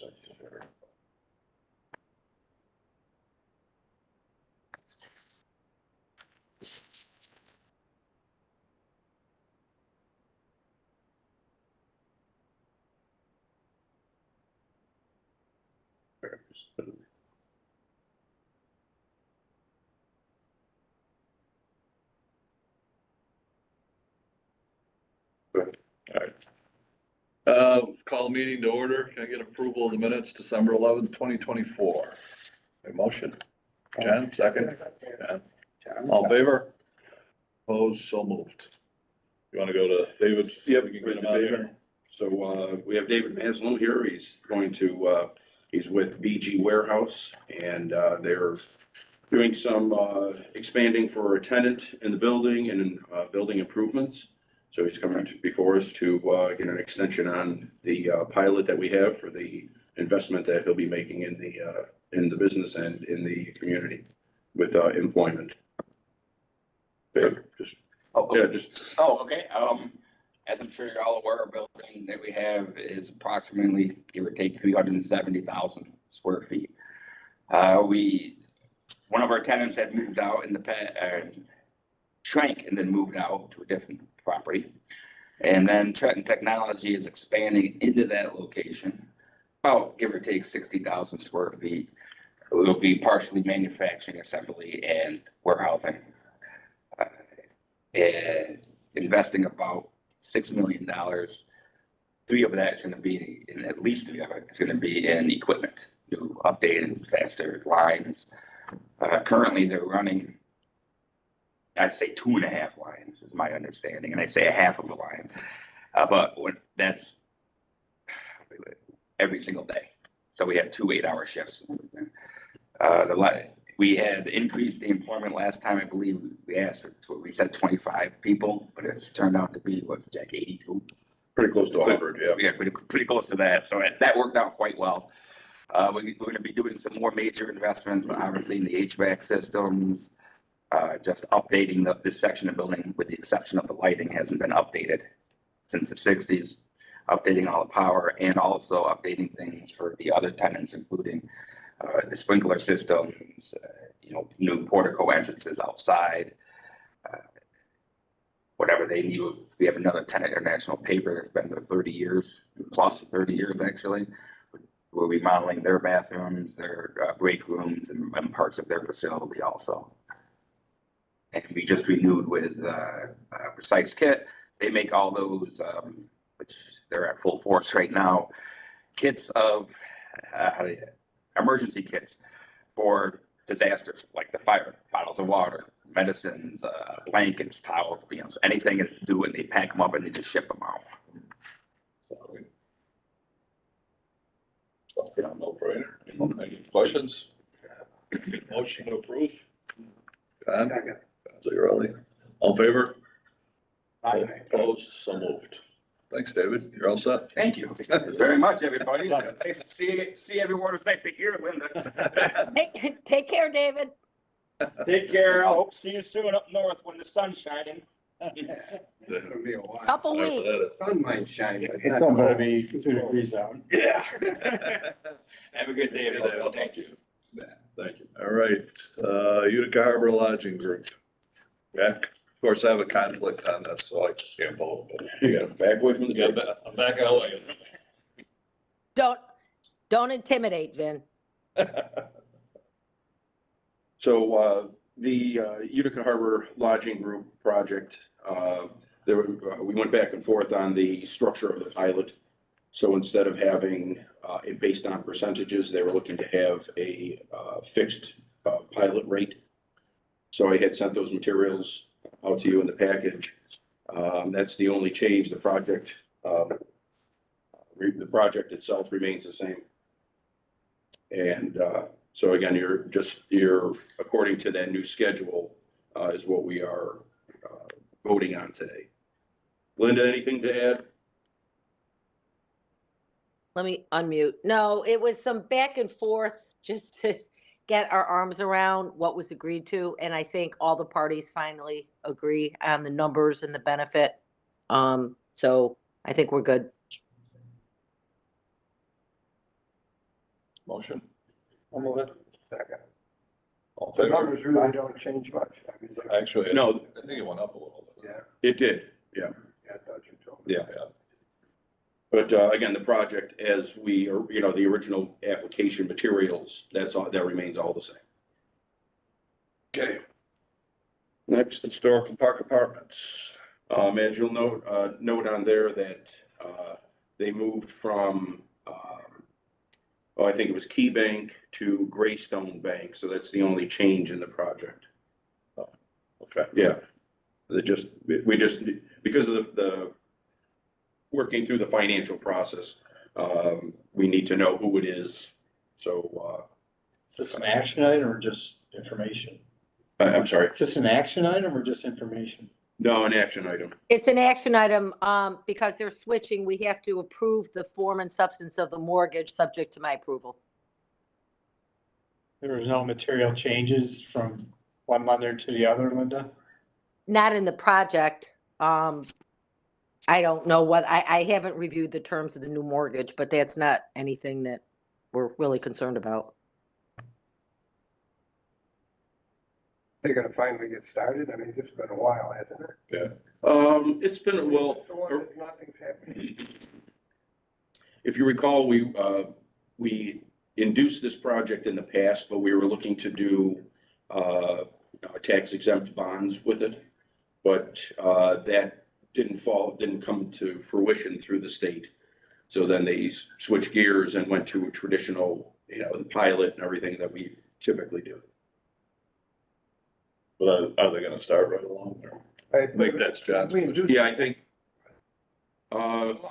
All right. Call the meeting to order. Can I get approval of the minutes, December 11th, 2024? A motion? Jen, second? Jen. All in favor? Opposed, so moved. You want to go to David? Yep, We can get him out of here. So we have David Maslow here. He's going to, he's with BG Warehouse, and they're doing some expanding for a tenant in the building and building improvements. So he's coming before us to get an extension on the pilot that we have for the investment that he'll be making in the business and in the community with employment. Just, yeah, just. Oh, okay. As I'm sure you're all aware, our building that we have is approximately, give or take, 370,000 square feet. One of our tenants had moved out in the past, shrank and then moved out to a different property. And then Trenton Technology is expanding into that location, about give or take 60,000 square feet. It will be partially manufacturing, assembly, and warehousing. And investing about $6 million. Three of that is going to be in, at least three of it is going to be in equipment, new updated, faster lines. Currently, they're running, I'd say 2.5 lines is my understanding, and I say a half of a line. But that's every single day. So we have 2 8-hour shifts. We had increased the employment last time. I believe we asked for, we said 25 people, but it's turned out to be, what's Jack, 82? Pretty close to 100, yeah. Yeah, pretty close to that. So that worked out quite well. We're going to be doing some more major investments, obviously in the HVAC systems, just updating this section of building, with the exception of the lighting, hasn't been updated since the 60s. Updating all the power and also updating things for the other tenants, including the sprinkler systems, new portico entrances outside, whatever they need. We have another tenant, International Paper, that's been there 30 years, plus 30 years actually. We're remodeling their bathrooms, their break rooms, and parts of their facility also. And we just renewed with Precise Kit. They make all those, which they're at full force right now, kits of emergency kits for disasters like the fire, bottles of water, medicines, blankets, towels, so anything to do it, they pack them up and they just ship them out. No brainer. Any questions? Motion to approve. John? Zero. All in favor? Aye. Opposed? So moved. Thanks, David. You're all set. Thank you very much, everybody. Nice to see everyone. It's nice to hear Linda. Take care, David. Take care. I hope to see you soon up north when the sun's shining. It's gonna be a while. Couple weeks. Sun might shine. but It's not gonna be 2 degrees out. Yeah. Have a good day, everybody. Thank you. Thank you. All right, Utica Harbor Lodging Group. Back. Of course, I have a conflict on this, so I can't vote. You got back with me? I'm back out. Don't intimidate, Vin. So the Utica Harbor Lodging Group project, we went back and forth on the structure of the pilot. So instead of having it based on percentages, they were looking to have a fixed pilot rate. So I had sent those materials out to you in the package. That's the only change. The project itself remains the same. And so again, you're according to that new schedule is what we are voting on today. Linda, anything to add? Let me unmute. No, it was some back and forth just to get our arms around what was agreed to. And I think all the parties finally agree on the numbers and the benefit. So I think we're good. Motion, I'll move it. Second. all in The favor? numbers really don't change much. I mean, Actually, No. I think it went up a little bit. yeah, It did, yeah. I thought you told me. Yeah. Yeah. But again, the project as we, or, you know, the original application materials, that's all, that remains all the same. Okay. Next, historical park apartments. As you'll note on there that they moved from, I think it was Key Bank to Greystone Bank, so that's the only change in the project. Okay. Yeah. We just, because of the working through the financial process, we need to know who it is. So, Is this an action item or just information? I'm sorry, Is this an action item or just information? no, an action item. It's an action item, because they're switching, we have to approve the form and substance of the mortgage, subject to my approval. There was no material changes from one lender to the other, Linda? Not in the project. I don't know what, I haven't reviewed the terms of the new mortgage, but that's not anything that we're really concerned about. They're gonna finally get started. I mean, it's been a while, hasn't it? It's been, well, It's the one that nothing's happening. if you recall, we induced this project in the past, but we were looking to do tax exempt bonds with it. But that didn't come to fruition through the state. So then they switched gears and went to a traditional, you know, the pilot and everything that we typically do. But are they gonna start right along there? I think that's John's We question. do- Yeah, I think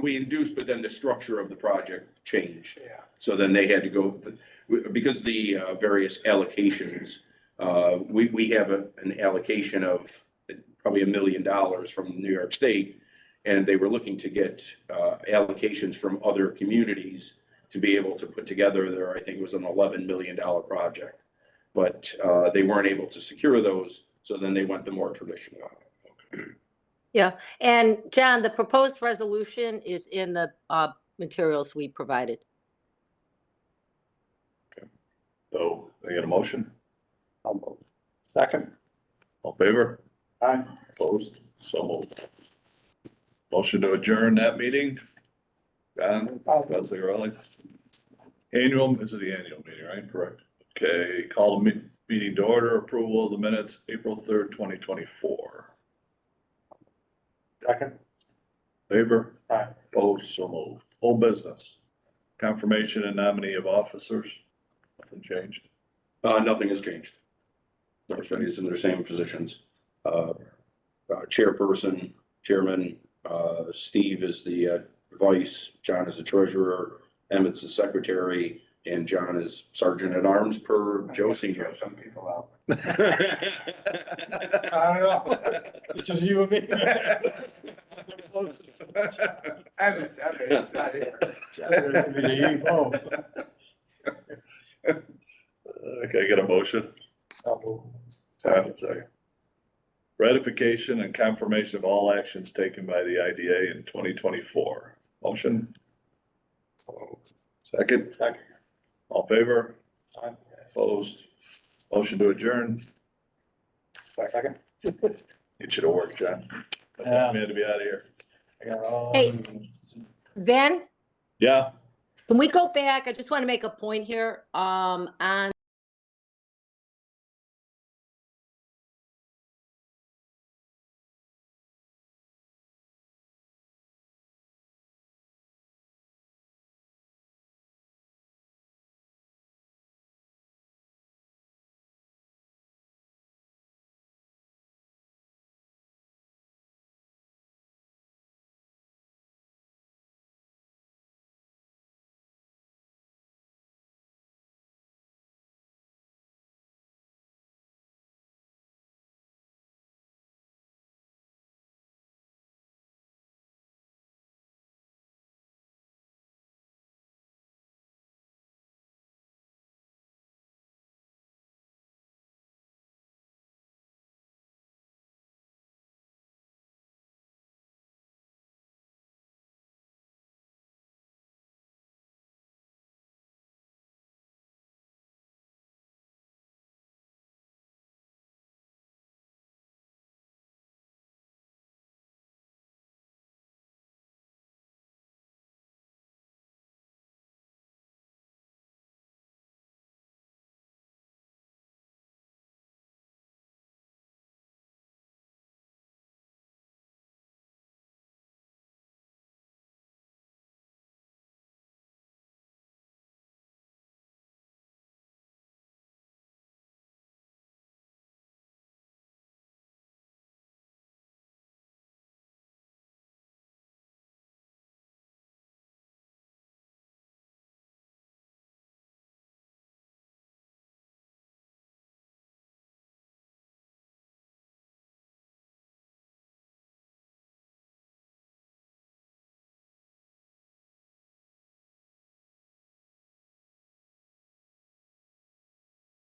we induced, but then the structure of the project changed. Yeah, So then they had to go, because of the various allocations, we have an allocation of probably $1 million from New York State. And they were looking to get allocations from other communities to be able to put together their, I think it was an $11 million project. But they weren't able to secure those, so then they went the more traditional. Yeah, and John, the proposed resolution is in the materials we provided. So, I get a motion, I'll move. Second? all in favor? Aye. Opposed, so moved. Motion to adjourn that meeting. John, Guzziarelli. Annual, this is the annual meeting, right? Correct. Okay, call the meeting to order, approval of the minutes, April 3rd, 2024. Second? Favor? Aye. Opposed, so moved. Whole business. Confirmation and nominee of officers. Nothing changed. Nothing has changed. Everybody's in their same positions. Chairperson, chairman, Steve is the vice, John is the treasurer, Emmett's the secretary, and John is sergeant at arms per Joe Senior. Some people out. I don't know. It's just you and me. It's not here. There you go. Okay, get a motion. I'll move. Second. Ratification and confirmation of all actions taken by the IDA in 2024. Motion. Second. Second. All in favor? Aye. Opposed? Motion to adjourn. Second. It should have worked, John. Yeah. We had to be out of here. I got all. Hey. Then, Yeah. can we go back? I just want to make a point here, on